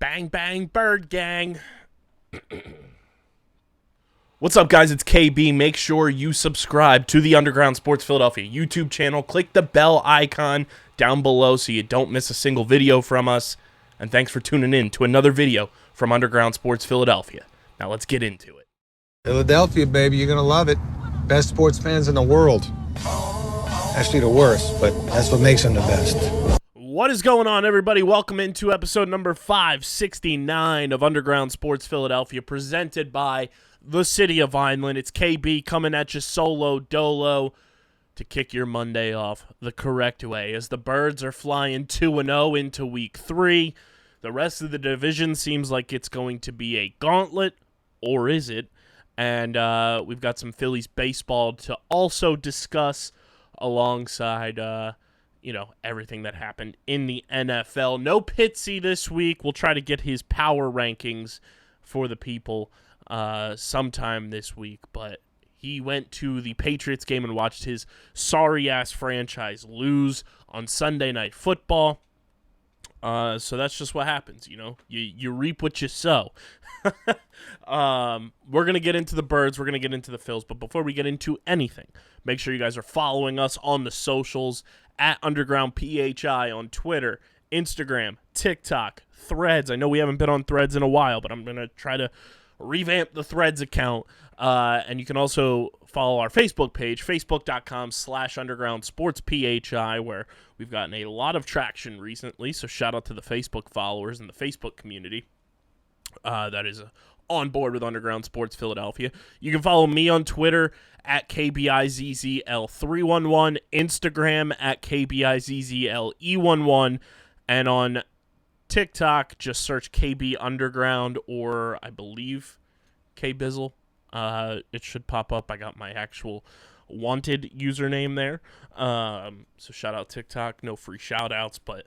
Bang, bang, bird gang. What's up, guys? It's KB. Make sure you subscribe to the Underground Sports Philadelphia YouTube channel. Click the bell icon down below so you don't miss a single video from us. And thanks for tuning in to another video from Underground Sports Philadelphia. Now let's get into it. Philadelphia, baby, you're going to love it. Best sports fans in the world. Actually, the worst, but that's what makes them the best. What is going on, everybody? Welcome into episode number 569 of Underground Sports Philadelphia, presented by the City of Vineland. It's KB coming at you solo dolo to kick your Monday off the correct way as the Birds are flying 2-0 into week 3. The rest of the division seems like it's going to be a gauntlet, or is it? And we've got some Phillies baseball to also discuss alongside, everything that happened in the NFL. No Pitsy this week. We'll try to get his power rankings for the people sometime this week, but he went to the Patriots game and watched his sorry-ass franchise lose on Sunday Night Football. So that's just what happens, You reap what you sow. We're going to get into the Birds. We're going to get into the Phils. But before we get into anything, make sure you guys are following us on the socials at Underground PHI on Twitter, Instagram, TikTok, Threads. I know we haven't been on Threads in a while, but I'm going to try to revamp the Threads account. And you can also follow our Facebook page, facebook.com/undergroundsportsphi, where we've gotten a lot of traction recently. So shout out to the Facebook followers and the Facebook community that is on board with Underground Sports Philadelphia. You can follow me on Twitter at KBIZZL311, Instagram at KBIZZLE11, and on TikTok, just search KB Underground or I believe KBizzle. It should pop up. I got my actual wanted username there. So shout out TikTok. No free shout outs, but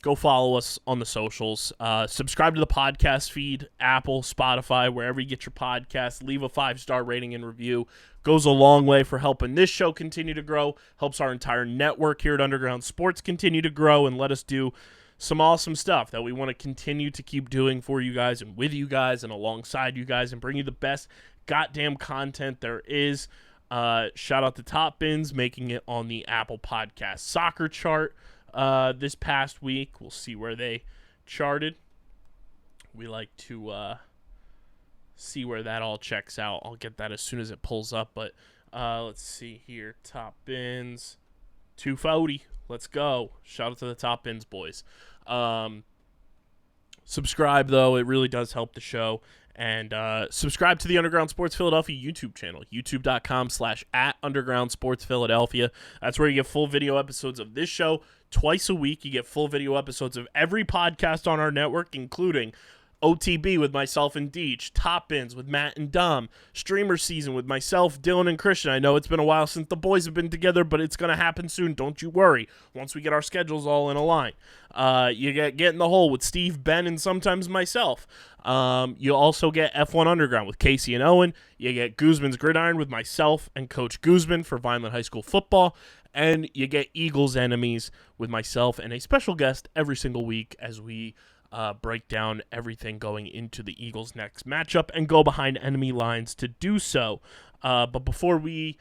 go follow us on the socials. Subscribe to the podcast feed, Apple, Spotify, wherever you get your podcasts. Leave a 5-star rating and review. Goes a long way for helping this show continue to grow. Helps our entire network here at Underground Sports continue to grow and let us do some awesome stuff that we want to continue to keep doing for you guys and with you guys and alongside you guys and bring you the best goddamn content there is. Shout out to Top Bins making it on the Apple Podcast soccer chart this past week. We'll see where they charted. We like to see where that all checks out. I'll get that as soon as it pulls up. But let's see here. Top Bins 240. Let's go. Shout out to the Top Bins boys. Subscribe, though. It really does help the show. And subscribe to the Underground Sports Philadelphia YouTube channel, youtube.com/@undergroundsportsphiladelphia. That's where you get full video episodes of this show twice a week. You get full video episodes of every podcast on our network, including OTB with myself and Deech, Top Bins with Matt and Dom, Streamer Season with myself, Dylan, and Christian. I know it's been a while since the boys have been together, but it's going to happen soon. Don't you worry. Once we get our schedules all in a line. You get in the Hole with Steve, Ben, and sometimes myself. You also get F1 Underground with Casey and Owen. You get Guzman's Gridiron with myself and Coach Guzman for Vineland High School football. And you get Eagles Enemies with myself and a special guest every single week as we break down everything going into the Eagles' next matchup and go behind enemy lines to do so. But before we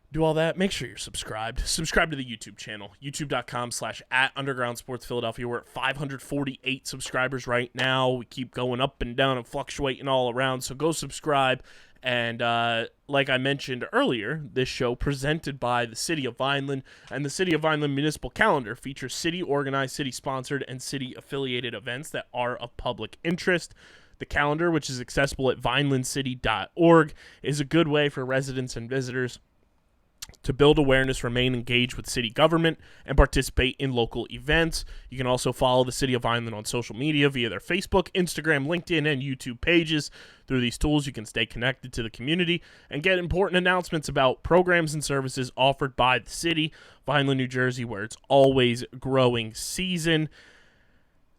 do all that, make sure you're subscribed. Subscribe to the YouTube channel, youtube.com/@undergroundsportsphiladelphia. We're at 548 subscribers right now. We keep going up and down and fluctuating all around, so go subscribe. And like I mentioned earlier, this show presented by the City of Vineland, and the City of Vineland Municipal Calendar features city-organized, city-sponsored, and city-affiliated events that are of public interest. The calendar, which is accessible at vinelandcity.org, is a good way for residents and visitors to build awareness, remain engaged with city government, and participate in local events. You can also follow the City of Vineland on social media via their Facebook, Instagram, LinkedIn, and YouTube pages. Through these tools, you can stay connected to the community and get important announcements about programs and services offered by the city, Vineland, New Jersey, where it's always growing season.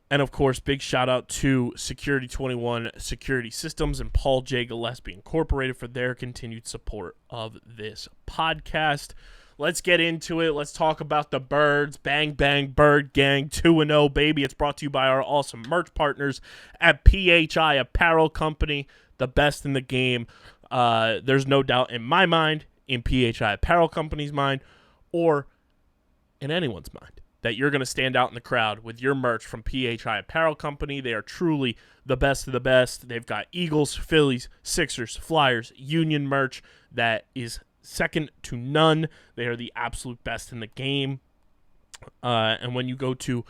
And, of course, big shout-out to Security 21 Security Systems and Paul J. Gillespie Incorporated for their continued support of this podcast. let's get into it. Let's talk about the Birds. Bang, bang, Bird Gang, 2-0, baby. It's brought to you by our awesome merch partners at PHI Apparel Company, the best in the game. There's no doubt in my mind, in PHI Apparel Company's mind, or in anyone's mind, that you're going to stand out in the crowd with your merch from PHI Apparel Company. They are truly the best of the best. They've got Eagles, Phillies, Sixers, Flyers, Union merch that is second to none. They are the absolute best in the game. And when you go to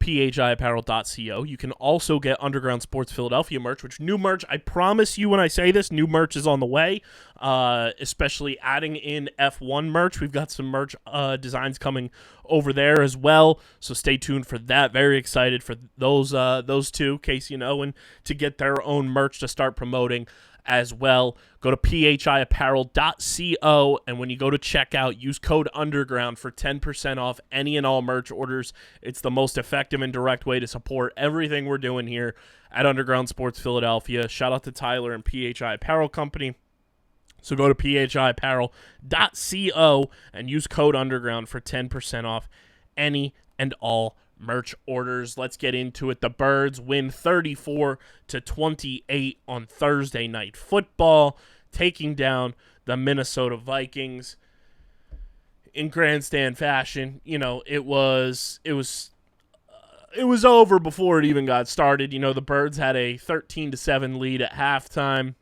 phiapparel.co, you can also get Underground Sports Philadelphia merch, which new merch, I promise you when I say this, new merch is on the way, especially adding in F1 merch. We've got some merch designs coming over there as well, so stay tuned for that. Very excited for those two, Casey and Owen, to get their own merch to start promoting as well. Go to phiapparel.co, and when you go to checkout, use code UNDERGROUND for 10% off any and all merch orders. It's the most effective and direct way to support everything we're doing here at Underground Sports Philadelphia. Shout out to Tyler and PHI Apparel Company. So go to phiapparel.co and use code UNDERGROUND for 10% off any and all merch orders. Let's get into it. The Birds win 34-28 on Thursday Night Football, taking down the Minnesota Vikings in grandstand fashion. You know, it was over before it even got started. You know, the Birds had a 13-7 lead at halftime,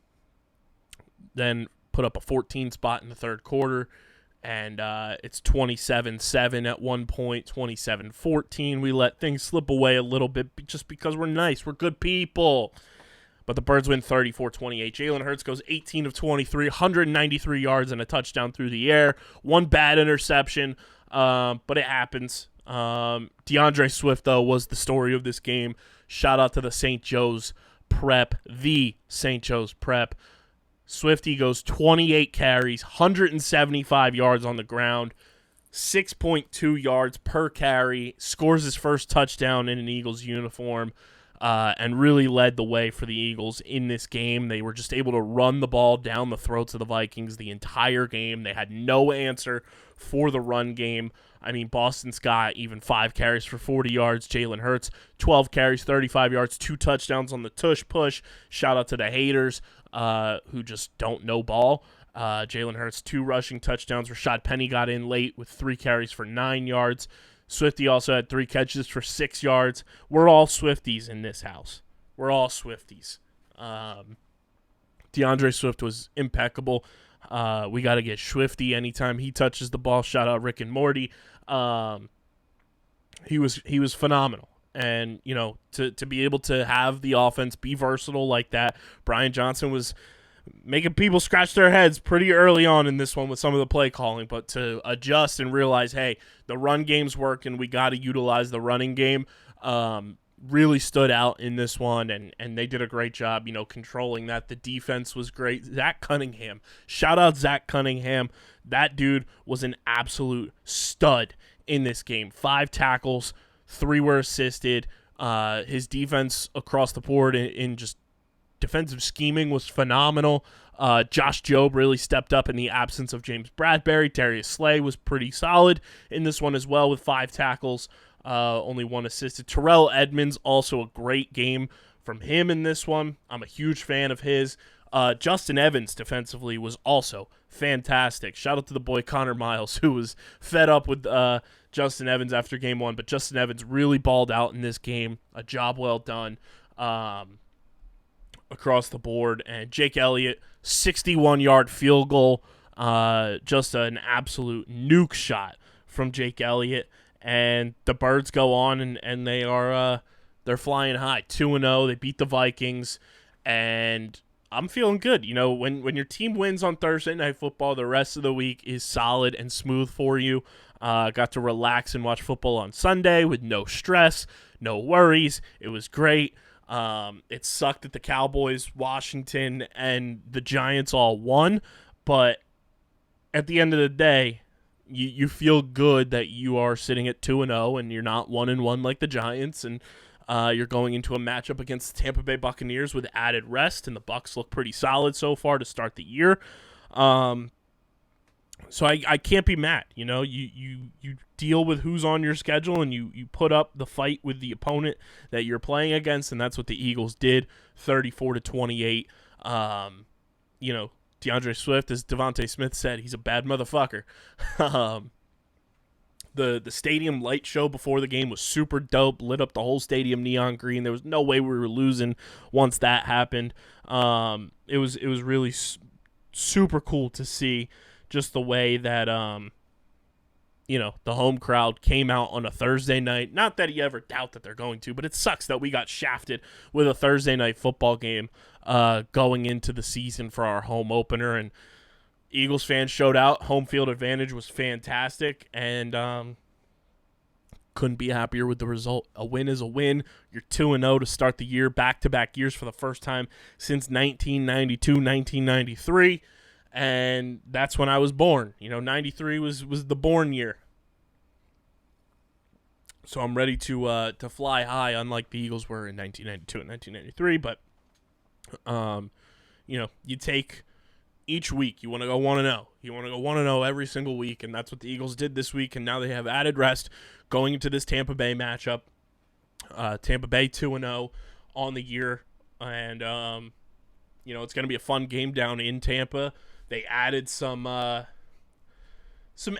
then put up a 14 spot in the third quarter. And it's 27-7 at one point, 27-14. We let things slip away a little bit just because we're nice. We're good people. But the Birds win 34-28. Jalen Hurts goes 18 of 23, 193 yards and a touchdown through the air. One bad interception, but it happens. DeAndre Swift, though, was the story of this game. Shout out to the St. Joe's Prep, the St. Joe's Prep. Swifty goes 28 carries, 175 yards on the ground, 6.2 yards per carry, scores his first touchdown in an Eagles uniform, and really led the way for the Eagles in this game. They were just able to run the ball down the throats of the Vikings the entire game. They had no answer for the run game. I mean, Boston Scott, even 5 carries for 40 yards. Jalen Hurts, 12 carries, 35 yards, 2 touchdowns on the tush push. Shout out to the haters who just don't know ball. Jalen Hurts, 2 rushing touchdowns. Rashad Penny got in late with 3 carries for 9 yards. Swifty also had 3 catches for 6 yards. We're all Swifties in this house. We're all Swifties. DeAndre Swift was impeccable. We got to get Swifty anytime he touches the ball. Shout out Rick and Morty. He was phenomenal. And, you know, to be able to have the offense be versatile like that, Brian Johnson was making people scratch their heads pretty early on in this one with some of the play calling, but to adjust and realize, hey, the run game's working, we got to utilize the running game, really stood out in this one, and they did a great job, you know, controlling that. The defense was great. Zach Cunningham, shout out Zach Cunningham. That dude was an absolute stud in this game. 5 tackles, 3 were assisted. His defense across the board in just defensive scheming was phenomenal. Josh Jobe really stepped up in the absence of James Bradbury. Darius Slay was pretty solid in this one as well with 5 tackles, only 1 assisted. Terrell Edmonds, also a great game from him in this one. I'm a huge fan of his. Justin Evans defensively was also fantastic. Shout out to the boy Connor Miles, who was fed up with Justin Evans after game 1, but Justin Evans really balled out in this game. A job well done across the board. And Jake Elliott, 61-yard field goal, just an absolute nuke shot from Jake Elliott. And the Birds go on, and they are they're flying high, 2-0. They beat the Vikings, and I'm feeling good. You know, when your team wins on Thursday Night Football, the rest of the week is solid and smooth for you. Got to relax and watch football on Sunday with no stress, no worries. It was great. It sucked that the Cowboys, Washington, and the Giants all won, but at the end of the day, you feel good that you are sitting at 2-0 and you're not 1-1 like the Giants, and you're going into a matchup against the Tampa Bay Buccaneers with added rest, and the Bucs look pretty solid so far to start the year. So I can't be mad. You deal with who's on your schedule, and you put up the fight with the opponent that you're playing against, and that's what the Eagles did, 34-28. DeAndre Swift, as Devontae Smith said, he's a bad motherfucker. The stadium light show before the game was super dope, lit up the whole stadium neon green. There was no way we were losing once that happened. It was really super cool to see just the way that the home crowd came out on a Thursday night. Not that you ever doubt that they're going to, but it sucks that we got shafted with a Thursday night football game going into the season for our home opener. And Eagles fans showed out. Home field advantage was fantastic, and couldn't be happier with the result. A win is a win. You're 2-0 to start the year, back-to-back years for the first time since 1992, 1993, and that's when I was born. 93 was the born year. So I'm ready to fly high, unlike the Eagles were in 1992 and 1993. But you take each week, you want to go 1-0. You want to go 1-0 every single week, and that's what the Eagles did this week. And now they have added rest going into this Tampa Bay matchup. Tampa Bay 2-0 on the year, and it's going to be a fun game down in Tampa. They added some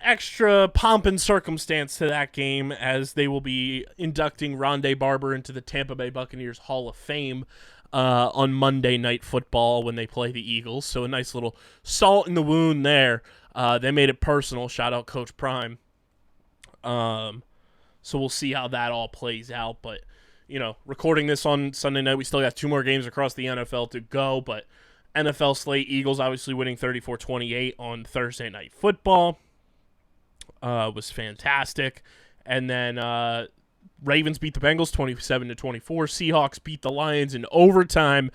extra pomp and circumstance to that game, as they will be inducting Rondé Barber into the Tampa Bay Buccaneers Hall of Fame on Monday Night Football when they play the Eagles. So a nice little salt in the wound there. They made it personal. Shout out Coach Prime. So we'll see how that all plays out. But, recording this on Sunday night, we still got 2 more games across the NFL to go. But NFL slate, Eagles obviously winning 34-28 on Thursday Night Football. Was fantastic. And then Ravens beat the Bengals 27-24. Seahawks beat the Lions in overtime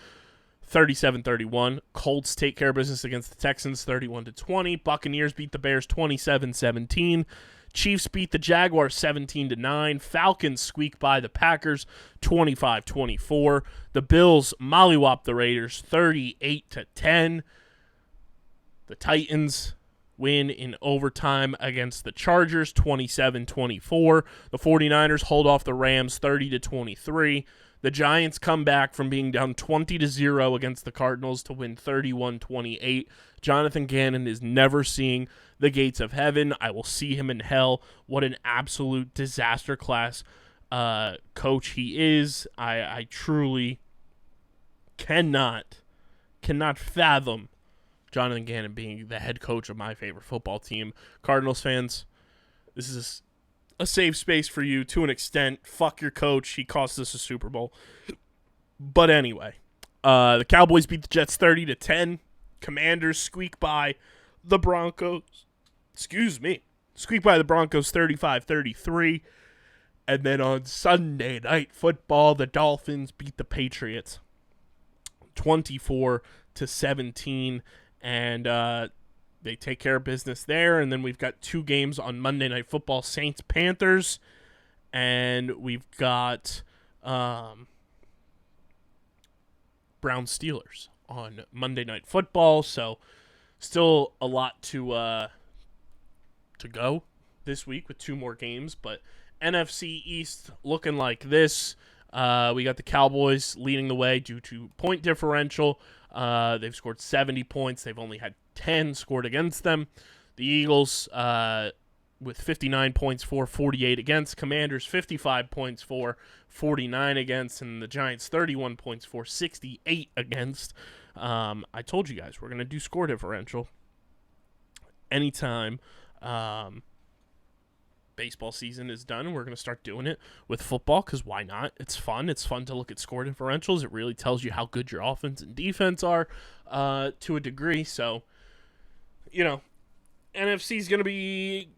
37-31. Colts take care of business against the Texans 31-20. Buccaneers beat the Bears 27-17. Chiefs beat the Jaguars 17-9. Falcons squeak by the Packers 25-24. The Bills mollywop the Raiders 38-10. The Titans win in overtime against the Chargers 27-24. The 49ers hold off the Rams 30-23. The Giants come back from being down 20-0 against the Cardinals to win 31-28. Jonathan Gannon is never seeing the gates of heaven. I will see him in hell. What an absolute disaster class coach he is. I truly cannot fathom Jonathan Gannon being the head coach of my favorite football team. Cardinals fans, this is a safe space for you to an extent. Fuck your coach. He cost us a Super Bowl. But anyway, the Cowboys beat the Jets 30-10. Commanders squeak by the Broncos. Squeak by the Broncos 35-33. And then on Sunday Night Football, the Dolphins beat the Patriots 24-17. And they take care of business there. And then we've got 2 games on Monday Night Football, Saints-Panthers. And we've got Browns-Steelers on Monday Night Football. So still a lot to go this week with 2 more games. But NFC East looking like this. We got the Cowboys leading the way due to point differential. They've scored 70 points. They've only had 10 scored against them. The Eagles with 59 points for, 48 against. Commanders 55 points for, 49 against. And the Giants 31 points for, 68 against. I told you guys we're going to do score differential anytime baseball season is done, and we're going to start doing it with football, because why not? It's fun. It's fun to look at score differentials. It really tells you how good your offense and defense are to a degree. So, NFC is going to be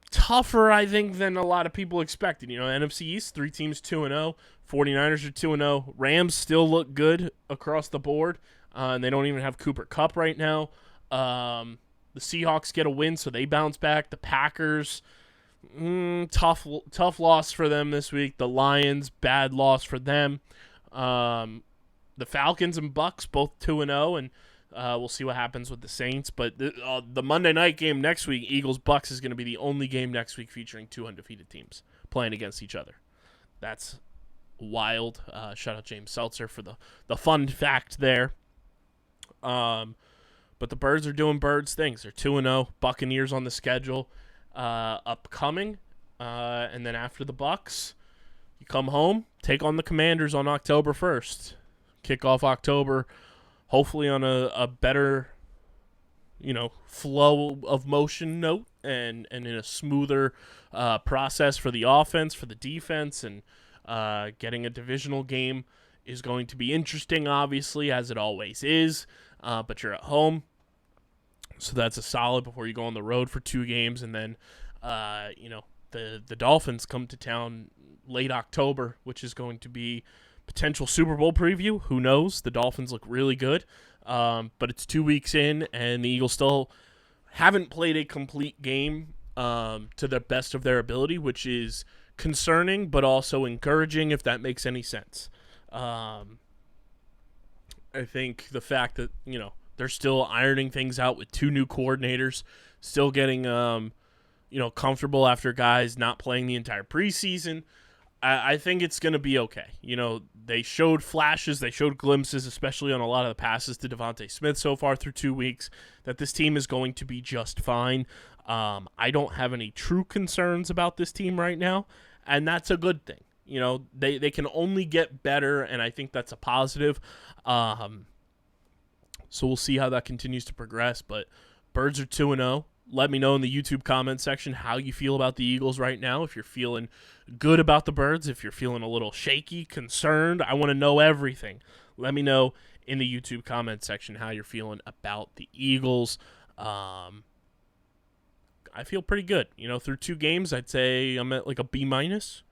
tougher, I think, than a lot of people expected. NFC East, 3 teams 2-0. 49ers are 2-0. Rams still look good across the board, and they don't even have Cooper Kupp right now. The Seahawks get a win, so they bounce back. The Packers, tough loss for them this week. The Lions, bad loss for them. The Falcons and Bucks, both 2-0, and We'll see what happens with the Saints. But the Monday night game next week, Eagles-Bucks, is going to be the only game next week featuring two undefeated teams playing against each other. That's wild. Shout out James Seltzer for the fun fact there. But the Birds are doing Birds things. They're 2-0. Buccaneers on the schedule upcoming. And then after the Bucks, you come home, take on the Commanders on October 1st. Kick off October, hopefully on a better, flow of motion note and in a smoother process for the offense, for the defense, and getting a divisional game is going to be interesting, obviously, as it always is. But you're at home, so that's a solid before you go on the road for 2 games, and then, the Dolphins come to town late October, which is going to be potential Super Bowl preview. Who knows? The Dolphins look really good, but it's 2 weeks in, and the Eagles still haven't played a complete game to the best of their ability, which is concerning, but also encouraging, if that makes any sense. I think the fact that, they're still ironing things out with 2 new coordinators, still getting, comfortable after guys not playing the entire preseason, I think it's going to be okay. They showed flashes, they showed glimpses, especially on a lot of the passes to Devontae Smith so far through 2 weeks, that this team is going to be just fine. I don't have any true concerns about this team right now, and that's a good thing. They can only get better, and I think that's a positive. So we'll see how that continues to progress, but Birds are 2-0. Let me know in the YouTube comment section how you feel about the Eagles right now. If you're feeling good about the Birds, if you're feeling a little shaky, concerned, I want to know everything. Let me know in the YouTube comment section how you're feeling about the Eagles. I feel pretty good. Through 2 games, I'd say I'm at like a B-. 2-0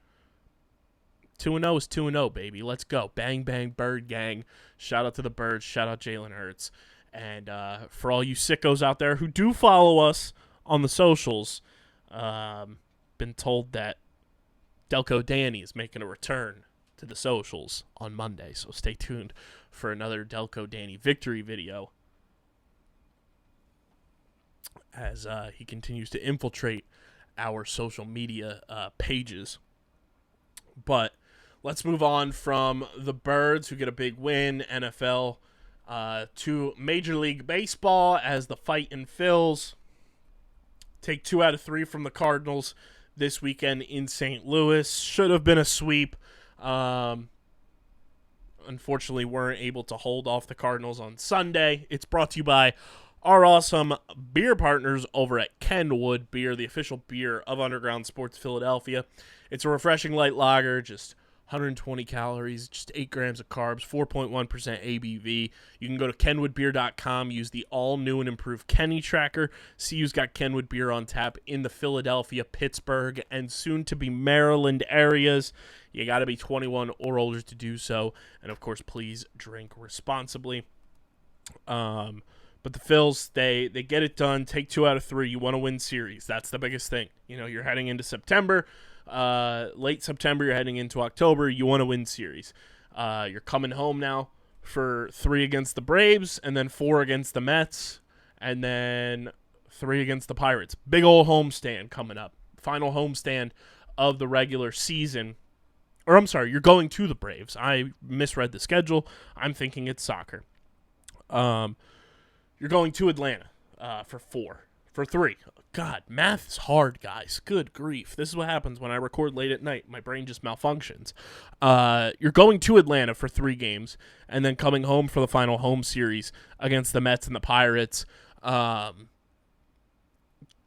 is 2-0, baby. Let's go. Bang, bang, Bird gang. Shout out to the Birds. Shout out Jalen Hurts. And for all you sickos out there who do follow us on the socials, been told that Delco Danny is making a return to the socials on Monday. So stay tuned for another Delco Danny victory video as he continues to infiltrate our social media pages. But let's move on from the Birds, who get a big win, NFL, to Major League Baseball, as the Fightin' Phils take 2 out of 3 from the Cardinals this weekend in St. Louis. Should have been a sweep. Unfortunately, weren't able to hold off the Cardinals on Sunday. It's brought to you by our awesome beer partners over at Kenwood Beer, the official beer of Underground Sports Philadelphia. It's a refreshing light lager, just 120 calories, just 8 grams of carbs, 4.1% ABV. You can go to kenwoodbeer.com, use the all-new and improved Kenny tracker. CU's got Kenwood beer on tap in the Philadelphia, Pittsburgh, and soon-to-be Maryland areas. You got to be 21 or older to do so. And, of course, please drink responsibly. But the Phils, they get it done. Take 2 out of 3. You want to win series. That's the biggest thing. You're heading into September. Late September, you're heading into October. You want to win series. You're coming home now for 3 against the Braves, and then 4 against the Mets, and then 3 against the Pirates. Big old homestand coming up. Final homestand of the regular season. Or I'm sorry, you're going to the Braves. I misread the schedule. I'm thinking it's soccer. You're going to Atlanta for 3. God, math is hard, guys. Good grief. This is what happens when I record late at night. My brain just malfunctions. You're going to Atlanta for 3 games and then coming home for the final home series against the Mets and the Pirates.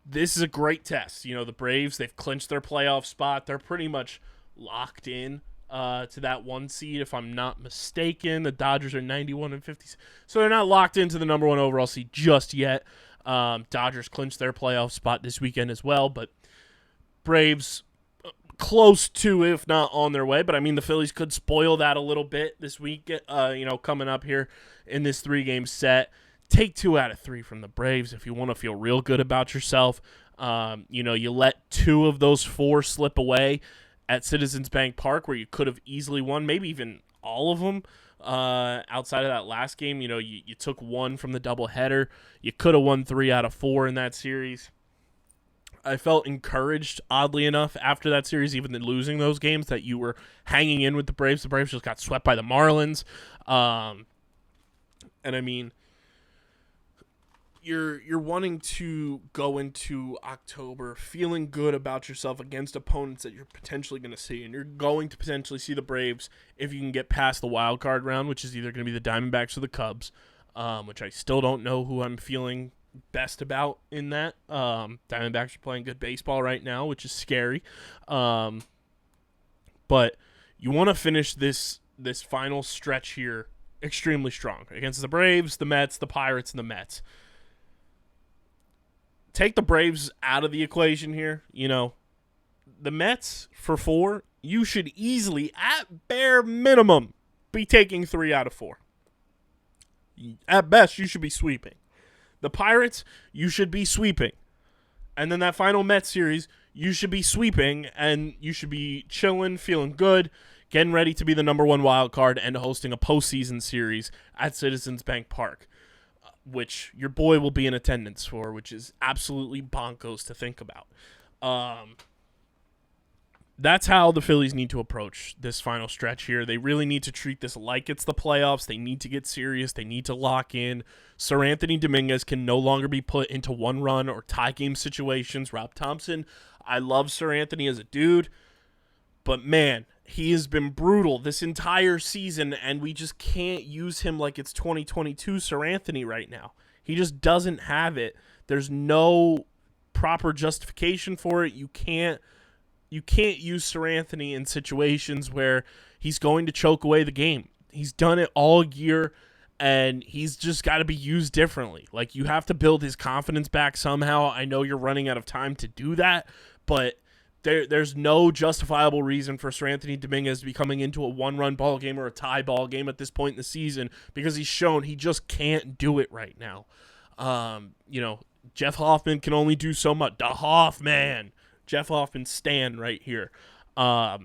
This is a great test. The Braves, they've clinched their playoff spot. They're pretty much locked in to that 1 seed, if I'm not mistaken. The Dodgers are 91 and 50. So they're not locked into the number 1 overall seed just yet. Dodgers clinched their playoff spot this weekend as well, but Braves close to, if not on their way. But I mean, the Phillies could spoil that a little bit this week, coming up here in this 3-game set. Take 2 out of 3 from the Braves if you want to feel real good about yourself. You let 2 of those 4 slip away at Citizens Bank Park, where you could have easily won, maybe even all of them. Outside of that last game, you took one from the doubleheader. You could have won 3 out of 4 in that series. I felt encouraged, oddly enough, after that series, even in losing those games, that you were hanging in with the Braves. The Braves just got swept by the Marlins. And I mean, you're wanting to go into October feeling good about yourself against opponents that you're potentially going to see, and you're going to potentially see the Braves if you can get past the wild card round, which is either going to be the Diamondbacks or the Cubs, which I still don't know who I'm feeling best about in that. Diamondbacks are playing good baseball right now, which is scary, but you want to finish this final stretch here extremely strong against the Braves, the Mets, the Pirates, and the Mets. Take the Braves out of the equation here. The Mets for 4, you should easily, at bare minimum, be taking 3 out of 4. At best, you should be sweeping. The Pirates, you should be sweeping. And then that final Mets series, you should be sweeping, and you should be chilling, feeling good, getting ready to be the number 1 wild card and hosting a postseason series at Citizens Bank Park, which your boy will be in attendance for, which is absolutely bonkers to think about. That's how the Phillies need to approach this final stretch here. They really need to treat this like it's the playoffs. They need to get serious. They need to lock in. Sir Anthony Dominguez can no longer be put into one-run or tie game situations. Rob Thompson, I love Sir Anthony as a dude, but man, he has been brutal this entire season, and we just can't use him like it's 2022 Sir Anthony right now. He just doesn't have it. There's no proper justification for it. You can't use Sir Anthony in situations where he's going to choke away the game. He's done it all year, and he's just got to be used differently. Like, you have to build his confidence back somehow. I know you're running out of time to do that, but there's no justifiable reason for Sir Anthony Dominguez to be coming into a one-run ball game or a tie ball game at this point in the season, because he's shown he just can't do it right now. Jeff Hoffman can only do so much. The Hoffman. Jeff Hoffman stand right here. The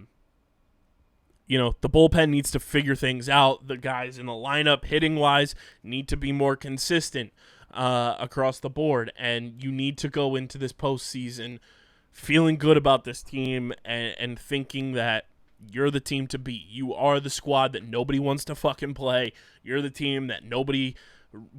bullpen needs to figure things out. The guys in the lineup, hitting-wise, need to be more consistent across the board, and you need to go into this postseason feeling good about this team and thinking that you're the team to beat. You are the squad that nobody wants to fucking play. You're the team that nobody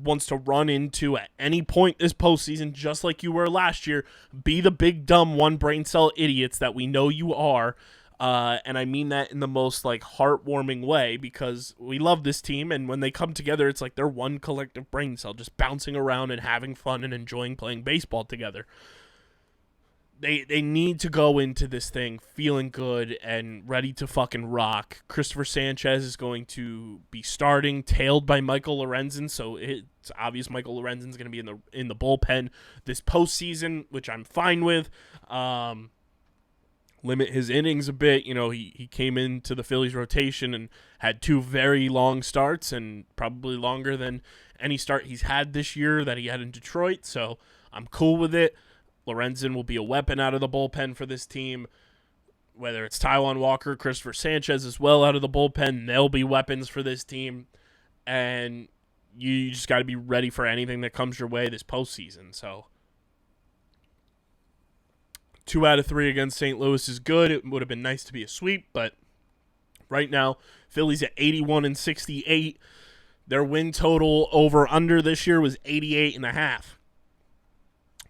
wants to run into at any point this postseason, just like you were last year. Be the big, dumb, one brain cell idiots that we know you are. And I mean that in the most heartwarming way, because we love this team, and when they come together, it's like they're one collective brain cell just bouncing around and having fun and enjoying playing baseball together. They need to go into this thing feeling good and ready to fucking rock. Christopher Sanchez is going to be starting, tailed by Michael Lorenzen, so it's obvious Michael Lorenzen's going to be in the bullpen this postseason, which I'm fine with. Limit his innings a bit. He came into the Phillies rotation and had 2 very long starts, and probably longer than any start he's had this year that he had in Detroit, so I'm cool with it. Lorenzen will be a weapon out of the bullpen for this team. Whether it's Taijuan Walker, Christopher Sanchez as well out of the bullpen, they'll be weapons for this team. And you just got to be ready for anything that comes your way this postseason. So 2 out of 3 against St. Louis is good. It would have been nice to be a sweep, but right now, Phillies at 81-68. Their win total over-under this year was 88.5.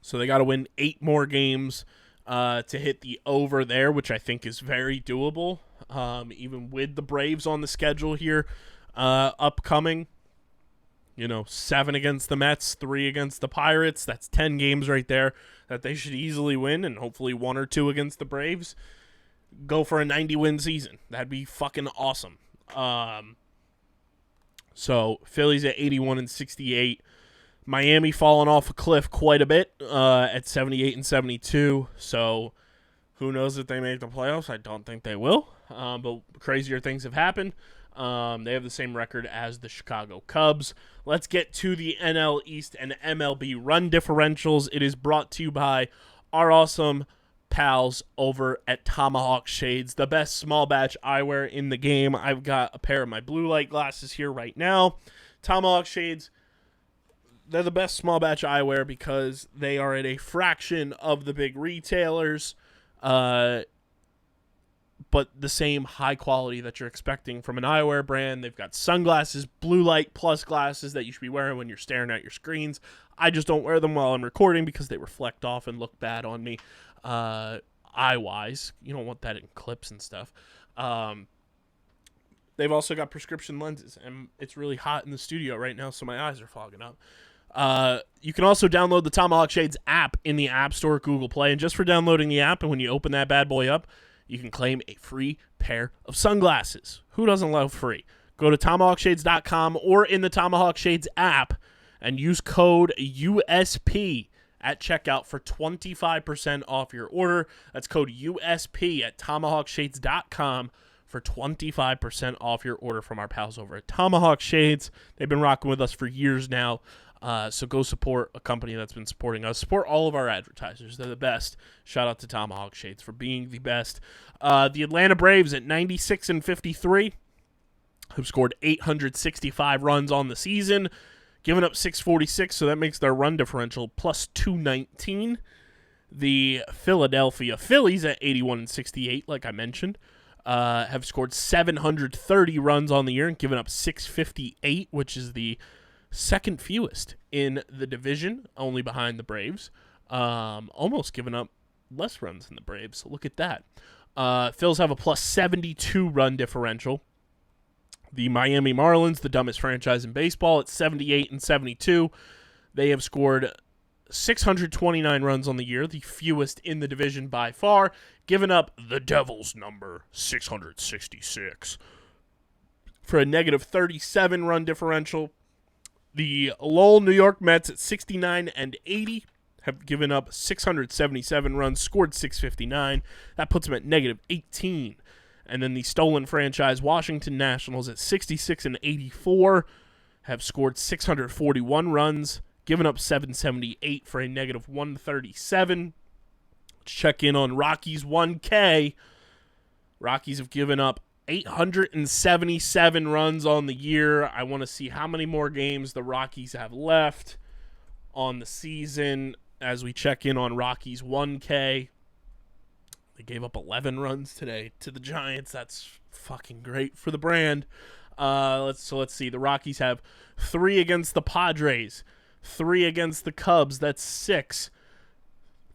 So they got to win 8 more games to hit the over there, which I think is very doable, even with the Braves on the schedule here upcoming. 7 against the Mets, 3 against the Pirates. That's 10 games right there that they should easily win, and hopefully 1 or 2 against the Braves. Go for a 90-win season. That'd be fucking awesome. So Phillies at 81-68. Miami falling off a cliff quite a bit at 78-72. So who knows if they make the playoffs? I don't think they will. But crazier things have happened. They have the same record as the Chicago Cubs. Let's get to the NL East and MLB run differentials. It is brought to you by our awesome pals over at Tomahawk Shades, the best small batch eyewear in the game. I've got a pair of my blue light glasses here right now. Tomahawk Shades, they're the best small batch eyewear because they are at a fraction of the big retailers, but the same high quality that you're expecting from an eyewear brand. They've got sunglasses, blue light plus glasses that you should be wearing when you're staring at your screens. I just don't wear them while I'm recording because they reflect off and look bad on me eye-wise. You don't want that in clips and stuff. They've also got prescription lenses, and it's really hot in the studio right now, so my eyes are fogging up. You can also download the Tomahawk Shades app in the App Store, Google Play, and just for downloading the app and when you open that bad boy up, you can claim a free pair of sunglasses. Who doesn't love free? Go to TomahawkShades.com or in the Tomahawk Shades app and use code USP at checkout for 25% off your order. That's code USP at TomahawkShades.com for 25% off your order from our pals over at Tomahawk Shades. They've been rocking with us for years now. So go support a company that's been supporting us. Support all of our advertisers. They're the best. Shout out to Tomahawk Shades for being the best. The Atlanta Braves at 96-53 have scored 865 runs on the season, giving up 646, so that makes their run differential plus 219. The Philadelphia Phillies at 81-68, like I mentioned, have scored 730 runs on the year and given up 658, which is the second fewest in the division, only behind the Braves. Almost given up less runs than the Braves. So look at that. Phils have a plus 72 run differential. The Miami Marlins, the dumbest franchise in baseball, at 78-72. They have scored 629 runs on the year, the fewest in the division by far, giving up the Devils' number, 666. For a negative 37 run differential, the Lowell New York Mets at 69-80 have given up 677 runs, scored 659. That puts them at negative 18. And then the stolen franchise Washington Nationals at 66-84 have scored 641 runs, given up 778 for a negative 137. Let's check in on Rockies 1K. Rockies have given up 877 runs on the year. I want to see how many more games the Rockies have left on the season as we check in on Rockies 1K. They gave up 11 runs today to the Giants. That's fucking great for the brand. Let's see. The Rockies have 3 against the Padres, 3 against the Cubs. That's 6.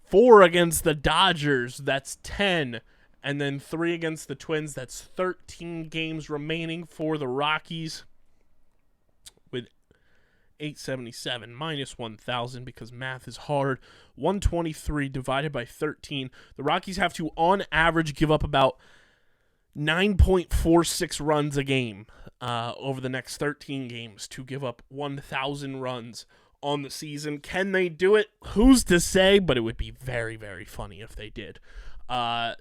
4 against the Dodgers. That's 10. And then 3 against the Twins. That's 13 games remaining for the Rockies with 877 minus 1,000 because math is hard. 123 divided by 13. The Rockies have to, on average, give up about 9.46 runs a game over the next 13 games to give up 1,000 runs on the season. Can they do it? Who's to say? But it would be very, very funny if they did.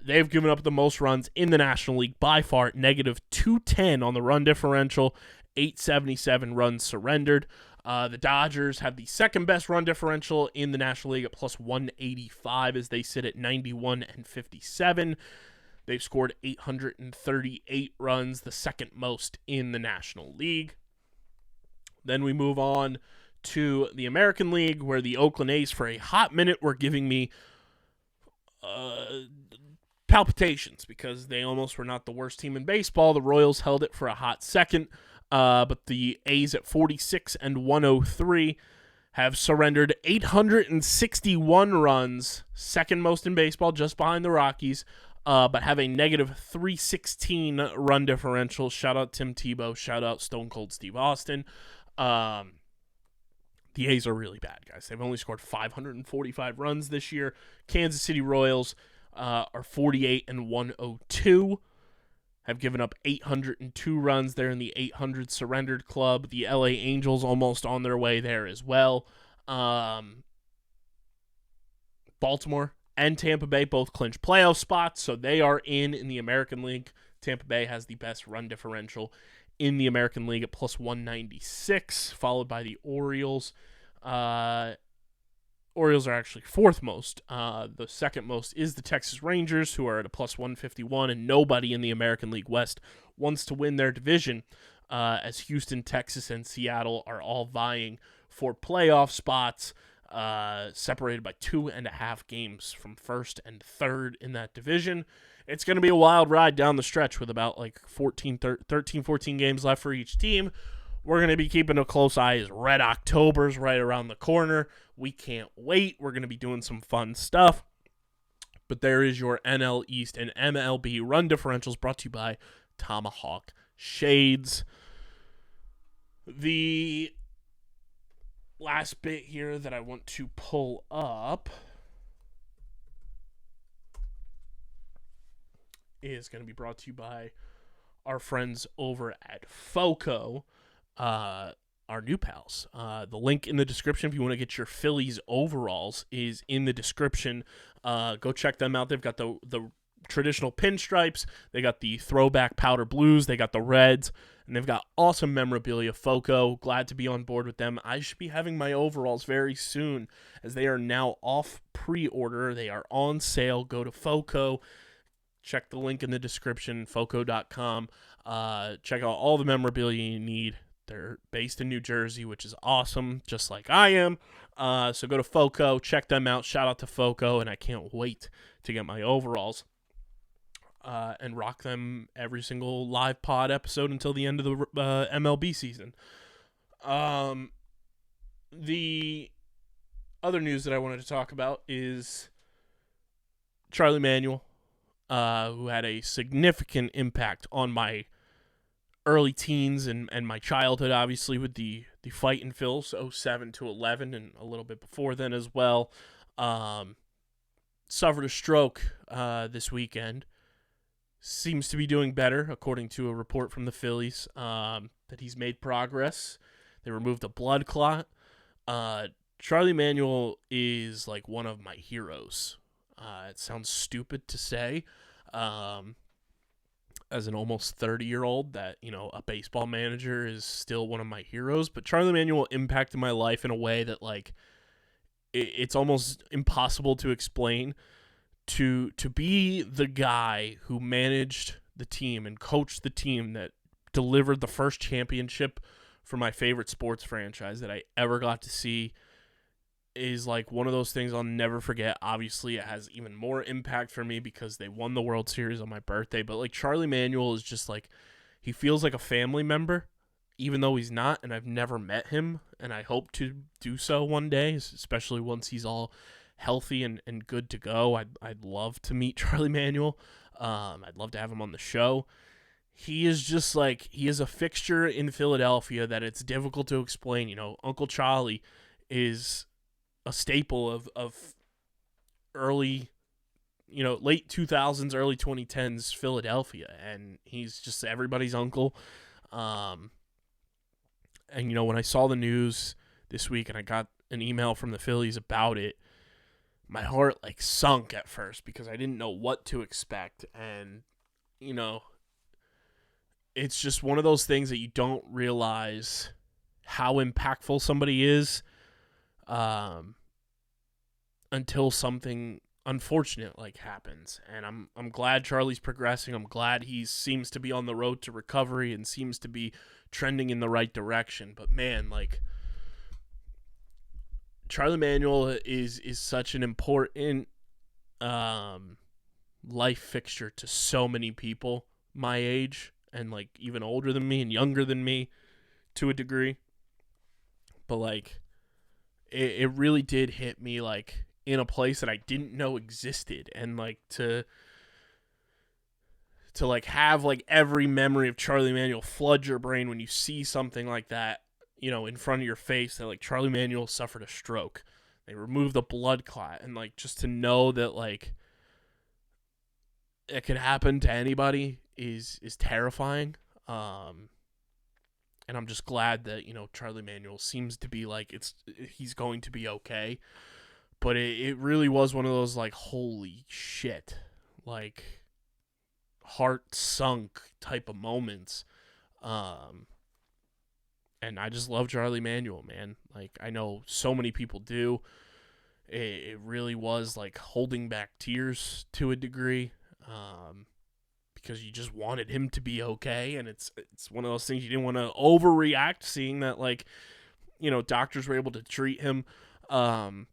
They've given up the most runs in the National League by far, negative 210 on the run differential, 877 runs surrendered. The Dodgers have the second best run differential in the National League at plus 185 as they sit at 91-57. They've scored 838 runs, the second most in the National League. Then we move on to the American League, where the Oakland A's for a hot minute were giving me palpitations because they almost were not the worst team in baseball. The Royals held it for a hot second. But the A's at 46-103 have surrendered 861 runs, second most in baseball, just behind the Rockies, but have a negative 316 run differential. Shout out Tim Tebow. Shout out Stone Cold Steve Austin. The A's are really bad, guys. They've only scored 545 runs this year. Kansas City Royals are 48-102. Have given up 802 runs. They're in the 800 surrendered club. The LA Angels almost on their way there as well. Baltimore and Tampa Bay both clinch playoff spots, so they are in the American League. Tampa Bay has the best run differential in the American League at plus 196, followed by the Orioles. Orioles are actually fourth most. The second most is the Texas Rangers, who are at a plus 151, and nobody in the American League West wants to win their division, as Houston, Texas, and Seattle are all vying for playoff spots, separated by 2.5 games from first and third in that division. It's going to be a wild ride down the stretch with about like 13, 14 games left for each team. We're going to be keeping a close eye as Red October's right around the corner. We can't wait. We're going to be doing some fun stuff. But there is your NL East and MLB run differentials brought to you by Tomahawk Shades. The last bit here that I want to pull up is going to be brought to you by our friends over at FOCO. Our new pals. The link in the description if you want to get your Phillies overalls is in the description. Go check them out. They've got the traditional pinstripes. They got the throwback powder blues. They got the reds. And they've got awesome memorabilia. FOCO, glad to be on board with them. I should be having my overalls very soon as they are now off pre-order. They are on sale. Go to FOCO. Check the link in the description, foco.com. Check out all the memorabilia you need. They're based in New Jersey, which is awesome, just like I am. So go to FOCO, check them out. Shout out to FOCO, and I can't wait to get my overalls and rock them every single live pod episode until the end of the MLB season. The other news that I wanted to talk about is Charlie Manuel, who had a significant impact on my early teens and my childhood, obviously, with the fight in Phillies, 07 to 11, and a little bit before then as well. Suffered a stroke this weekend. Seems to be doing better, according to a report from the Phillies, that he's made progress. They removed a blood clot. Charlie Manuel is like one of my heroes. It sounds stupid to say, as an almost 30-year-old, that, you know, a baseball manager is still one of my heroes. But Charlie Manuel impacted my life in a way that, like, it's almost impossible to explain. To be the guy who managed the team and coached the team that delivered the first championship for my favorite sports franchise that I ever got to see is like one of those things I'll never forget. Obviously, it has even more impact for me because they won the World Series on my birthday. But like Charlie Manuel is just like, he feels like a family member, even though he's not, and I've never met him, and I hope to do so one day, especially once he's all healthy and good to go. I'd love to meet Charlie Manuel. I'd love to have him on the show. He is just like, he is a fixture in Philadelphia that it's difficult to explain. You know, Uncle Charlie is a staple of early, you know, late 2000s, early 2010s Philadelphia, and he's just everybody's uncle. And, you know, when I saw the news this week and I got an email from the Phillies about it, my heart, like, sunk at first because I didn't know what to expect. And, you know, it's just one of those things that you don't realize how impactful somebody is until something unfortunate like happens. And I'm glad Charlie's progressing. I'm glad he seems to be on the road to recovery and seems to be trending in the right direction. But man, like, Charlie Manuel is such an important life fixture to so many people my age and like even older than me and younger than me to a degree. But like it really did hit me like in a place that I didn't know existed, and like to like have like every memory of Charlie Manuel flood your brain when you see something like that, you know, in front of your face, that like Charlie Manuel suffered a stroke. They removed the blood clot, and like just to know that like it could happen to anybody is terrifying. And I'm just glad that, you know, Charlie Manuel seems to be like he's going to be okay. But it really was one of those like, holy shit, like heart sunk type of moments. And I just love Charlie Manuel, man. Like, I know so many people do. it really was like holding back tears to a degree, because you just wanted him to be okay. And it's one of those things you didn't want to overreact, seeing that, like, doctors were able to treat him, damn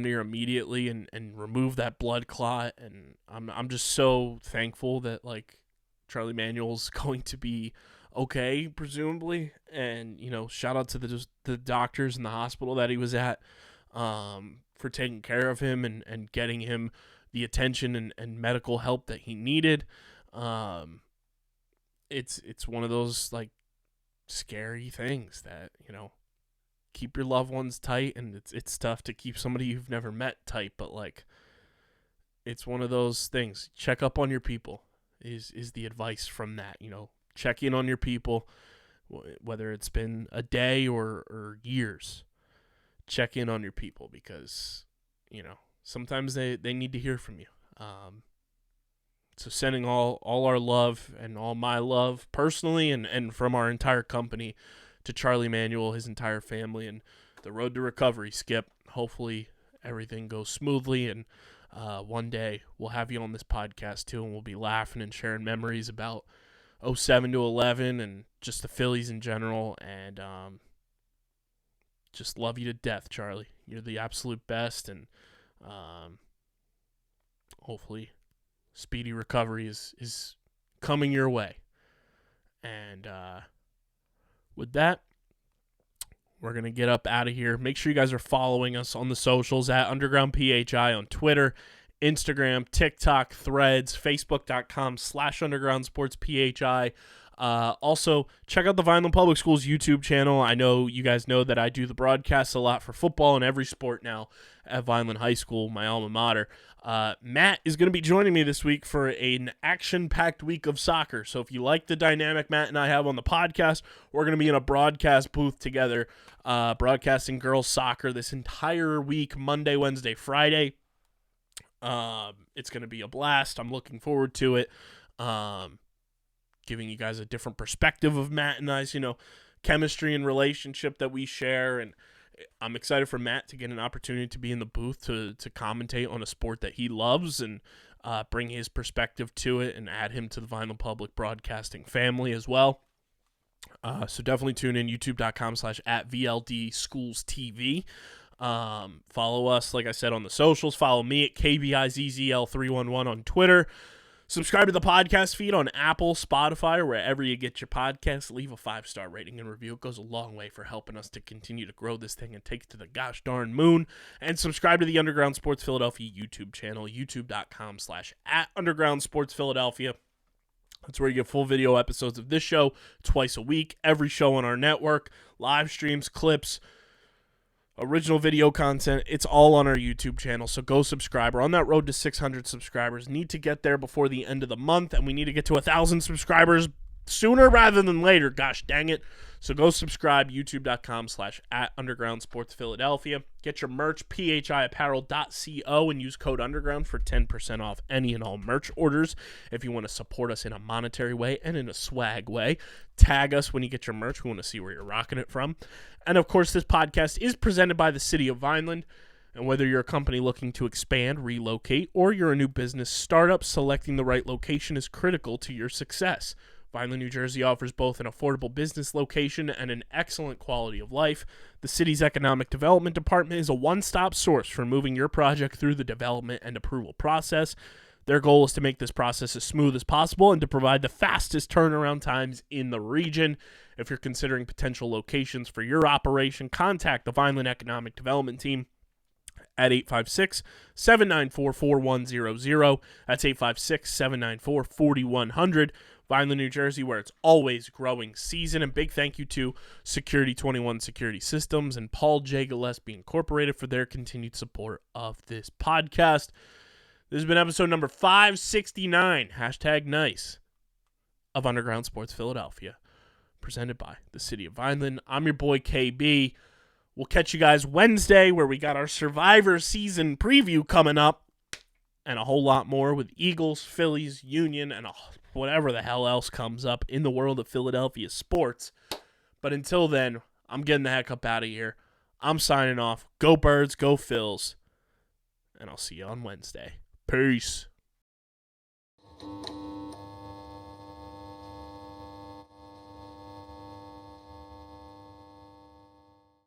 near immediately and remove that blood clot. And I'm just so thankful that, like, Charlie Manuel's going to be okay, presumably. And, shout out to the doctors in the hospital that he was at, for taking care of him and getting him the attention and medical help that he needed. It's one of those, like, scary things that, keep your loved ones tight, and it's tough to keep somebody you've never met tight, but, like, it's one of those things. Check up on your people is the advice from that. Check in on your people, whether it's been a day or years. Check in on your people, because sometimes they need to hear from you. So sending all our love and all my love personally and from our entire company to Charlie Manuel, his entire family, and the road to recovery, Skip. Hopefully everything goes smoothly, and one day we'll have you on this podcast too, and we'll be laughing and sharing memories about 07 to 11 and just the Phillies in general. And just love you to death, Charlie. You're the absolute best, and hopefully speedy recovery is coming your way. And with that, we're going to get up out of here. Make sure you guys are following us on the socials at Underground PHI on Twitter, Instagram, TikTok, Threads, Facebook.com/Underground Sports PHI. Also, check out the Vineland Public Schools YouTube channel. I know you guys know that I do the broadcasts a lot for football and every sport now at Vineland High School, my alma mater. Matt is going to be joining me this week for an action-packed week of soccer. So if you like the dynamic Matt and I have on the podcast, we're going to be in a broadcast booth together, broadcasting girls soccer this entire week, Monday, Wednesday, Friday. It's going to be a blast. I'm looking forward to it. Giving you guys a different perspective of Matt and I's, chemistry and relationship that we share. And I'm excited for Matt to get an opportunity to be in the booth to commentate on a sport that he loves and bring his perspective to it and add him to the Vineland Public Broadcasting family as well. So definitely tune in, youtube.com/@VLD-Schools-TV. Follow us, like I said, on the socials. Follow me at KBIZZL311 on Twitter. Subscribe to the podcast feed on Apple, Spotify, or wherever you get your podcasts. Leave a 5-star rating and review. It goes a long way for helping us to continue to grow this thing and take it to the gosh darn moon. And subscribe to the Underground Sports Philadelphia YouTube channel, youtube.com/@Underground Sports Philadelphia. That's where you get full video episodes of this show twice a week, every show on our network, live streams, clips, original video content. It's all on our YouTube channel, so go subscribe. We're on that road to 600 subscribers. Need to get there before the end of the month, and we need to get to 1,000 subscribers sooner rather than later. Gosh dang it. So go subscribe, youtube.com/@Underground Sports Philadelphia. Get your merch, phiapparel.co, and use code Underground for 10% off any and all merch orders. If you want to support us in a monetary way and in a swag way, tag us when you get your merch. We want to see where you're rocking it from. And of course, this podcast is presented by the City of Vineland. And whether you're a company looking to expand, relocate, or you're a new business startup, selecting the right location is critical to your success. Vineland, New Jersey offers both an affordable business location and an excellent quality of life. The city's economic development department is a one-stop source for moving your project through the development and approval process. Their goal is to make this process as smooth as possible and to provide the fastest turnaround times in the region. If you're considering potential locations for your operation, contact the Vineland Economic Development Team at 856-794-4100. That's 856-794-4100. Vineland, New Jersey, where it's always growing season. And big thank you to Security 21 Security Systems and Paul J. Gillespie Incorporated for their continued support of this podcast. This has been episode number 569, #nice, of Underground Sports Philadelphia, presented by the City of Vineland. I'm your boy KB. We'll catch you guys Wednesday, where we got our Survivor season preview coming up, and a whole lot more with Eagles, Phillies, Union, and whatever the hell else comes up in the world of Philadelphia sports. But until then, I'm getting the heck up out of here. I'm signing off. Go Birds, go Phils. And I'll see you on Wednesday. Peace.